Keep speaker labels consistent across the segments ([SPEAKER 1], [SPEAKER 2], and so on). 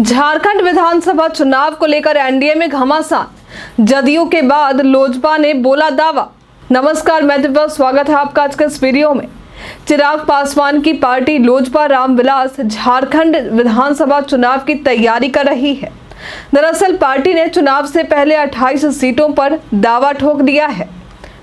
[SPEAKER 1] झारखंड विधानसभा चुनाव को लेकर एनडीए में घमासान, जदयू के बाद लोजपा ने बोला दावा। नमस्कार, मैं दिव्या, स्वागत है आपका आज के इस वीडियो में। चिराग पासवान की पार्टी लोजपा रामविलास झारखंड विधानसभा चुनाव की तैयारी कर रही है। दरअसल पार्टी ने चुनाव से पहले 28 सीटों पर दावा ठोक दिया है।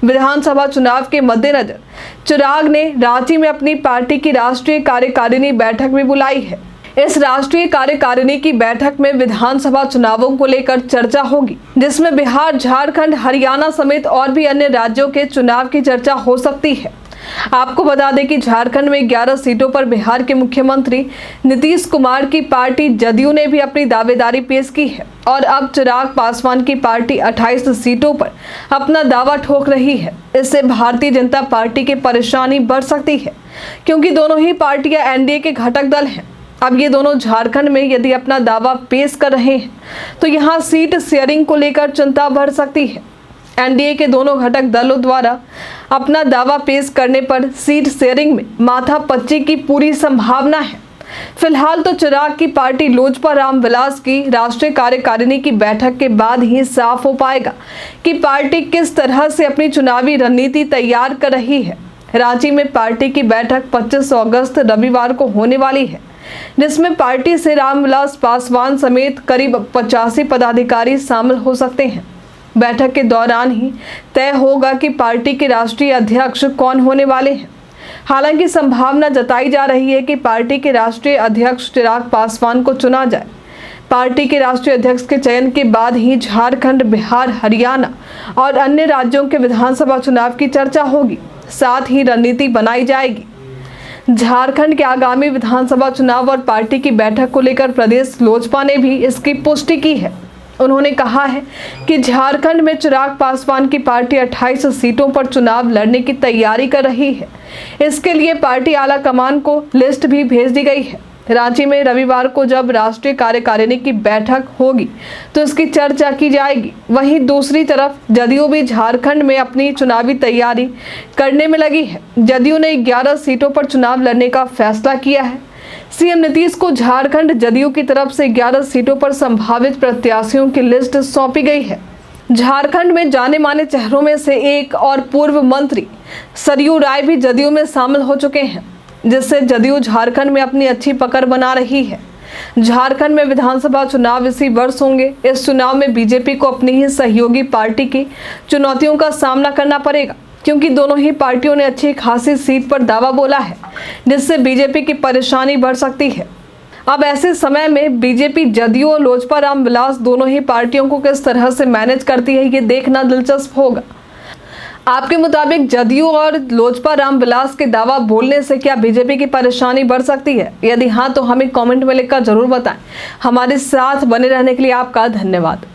[SPEAKER 1] विधानसभा चुनाव के मद्देनजर चिराग ने रांची में अपनी पार्टी की राष्ट्रीय कार्यकारिणी बैठक भी बुलाई है। इस राष्ट्रीय कार्यकारिणी की बैठक में विधानसभा चुनावों को लेकर चर्चा होगी, जिसमें बिहार, झारखंड, हरियाणा समेत और भी अन्य राज्यों के चुनाव की चर्चा हो सकती है। आपको बता दें कि झारखंड में 11 सीटों पर बिहार के मुख्यमंत्री नीतीश कुमार की पार्टी जदयू ने भी अपनी दावेदारी पेश की है और अब चिराग पासवान की पार्टी 28 सीटों पर अपना दावा ठोक रही है। इससे भारतीय जनता पार्टी की परेशानी बढ़ सकती है, क्योंकि दोनों ही पार्टियां एनडीए के घटक दल हैं। अब ये दोनों झारखंड में यदि अपना दावा पेश कर रहे हैं तो यहाँ सीट शेयरिंग को लेकर चिंता बढ़ सकती है। एनडीए के दोनों घटक दलों द्वारा अपना दावा पेश करने पर सीट शेयरिंग में माथापच्ची की पूरी संभावना है। फिलहाल तो चिराग की पार्टी लोजपा रामविलास की राष्ट्रीय कार्यकारिणी की बैठक के बाद ही साफ हो पाएगा कि पार्टी किस तरह से अपनी चुनावी रणनीति तैयार कर रही है। रांची में पार्टी की बैठक 25 अगस्त रविवार को होने वाली है, जिसमें पार्टी से रामविलास पासवान समेत करीब 85 पदाधिकारी शामिल हो सकते हैं। बैठक के दौरान ही तय होगा कि पार्टी के राष्ट्रीय अध्यक्ष कौन होने वाले हैं। हालांकि संभावना जताई जा रही है कि पार्टी के राष्ट्रीय अध्यक्ष चिराग पासवान को चुना जाए। पार्टी के राष्ट्रीय अध्यक्ष के चयन के बाद ही झारखंड, बिहार, हरियाणा और अन्य राज्यों के विधानसभा चुनाव की चर्चा होगी, साथ ही रणनीति बनाई जाएगी। झारखंड के आगामी विधानसभा चुनाव और पार्टी की बैठक को लेकर प्रदेश लोजपा ने भी इसकी पुष्टि की है। उन्होंने कहा है कि झारखंड में चिराग पासवान की पार्टी 28 सीटों पर चुनाव लड़ने की तैयारी कर रही है। इसके लिए पार्टी आला कमान को लिस्ट भी भेज दी गई है। रांची में रविवार को जब राष्ट्रीय कार्यकारिणी की बैठक होगी तो इसकी चर्चा की जाएगी। वहीं दूसरी तरफ जदयू भी झारखंड में अपनी चुनावी तैयारी करने में लगी है। जदयू ने 11 सीटों पर चुनाव लड़ने का फैसला किया है। सीएम नीतीश को झारखंड जदयू की तरफ से 11 सीटों पर संभावित प्रत्याशियों की लिस्ट सौंपी गई है। झारखंड में जाने माने चेहरों में से एक और पूर्व मंत्री सरयू राय भी जदयू में शामिल हो चुके हैं, जिससे जदयू झारखंड में अपनी अच्छी पकड़ बना रही है। झारखंड में विधानसभा चुनाव इसी वर्ष होंगे। इस चुनाव में बीजेपी को अपनी ही सहयोगी पार्टी की चुनौतियों का सामना करना पड़ेगा, क्योंकि दोनों ही पार्टियों ने अच्छी खासी सीट पर दावा बोला है, जिससे बीजेपी की परेशानी बढ़ सकती है। अब ऐसे समय में बीजेपी जदयू और लोजपा रामविलास दोनों ही पार्टियों को किस तरह से मैनेज करती है, ये देखना दिलचस्प होगा। आपके मुताबिक जदयू और लोजपा रामविलास के दावा बोलने से क्या बीजेपी की परेशानी बढ़ सकती है? यदि हाँ तो हमें कमेंट में लिखकर जरूर बताएं। हमारे साथ बने रहने के लिए आपका धन्यवाद।